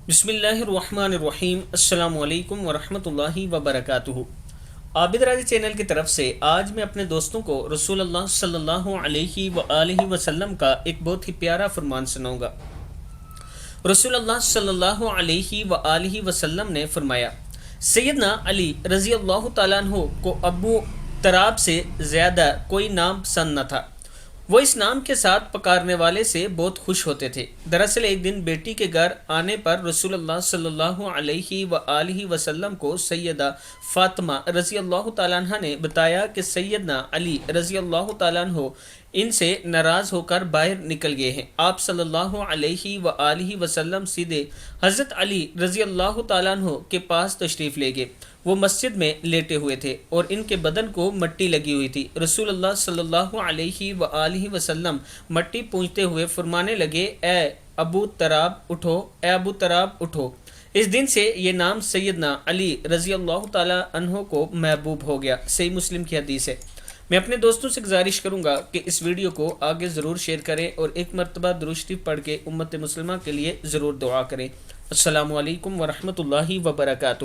بسم اللہ الرحمن الرحیم۔ السلام علیکم ورحمۃ اللہ وبرکاتہ۔ عابد راضی چینل کی طرف سے آج میں اپنے دوستوں کو رسول اللہ صلی اللہ علیہ وآلہ وسلم کا ایک بہت ہی پیارا فرمان سناؤں گا۔ رسول اللہ صلی اللہ علیہ وآلہ وسلم نے فرمایا، سیدنا علی رضی اللہ تعالیٰ عنہ کو ابو تراب سے زیادہ کوئی نام پسند نہ تھا۔ وہ اس نام کے ساتھ پکارنے والے سے بہت خوش ہوتے تھے۔ دراصل ایک دن بیٹی کے گھر آنے پر رسول اللہ صلی اللہ علیہ وآلہ وسلم کو سیدہ فاطمہ رضی اللہ تعالیٰ عنہ نے بتایا کہ سیدنا علی رضی اللہ تعالیٰ عنہ ان سے ناراض ہو کر باہر نکل گئے ہیں۔ آپ صلی اللہ علیہ وآلہ وسلم سیدھے حضرت علی رضی اللہ تعالیٰ عنہ کے پاس تشریف لے گئے۔ وہ مسجد میں لیٹے ہوئے تھے اور ان کے بدن کو مٹی لگی ہوئی تھی۔ رسول اللہ صلی اللہ علیہ وآلہ وسلم مٹی پونجتے ہوئے فرمانے لگے، اے ابو تراب اٹھو، اے ابو تراب اٹھو۔ اس دن سے یہ نام سیدنا علی رضی اللہ تعالیٰ عنہ کو محبوب ہو گیا۔ صحیح مسلم کی حدیث ہے۔ میں اپنے دوستوں سے گزارش کروں گا کہ اس ویڈیو کو آگے ضرور شیئر کریں اور ایک مرتبہ درود شریف پڑھ کے امت مسلمہ کے لیے ضرور دعا کریں۔ السلام علیکم ورحمۃ اللہ وبرکاتہ۔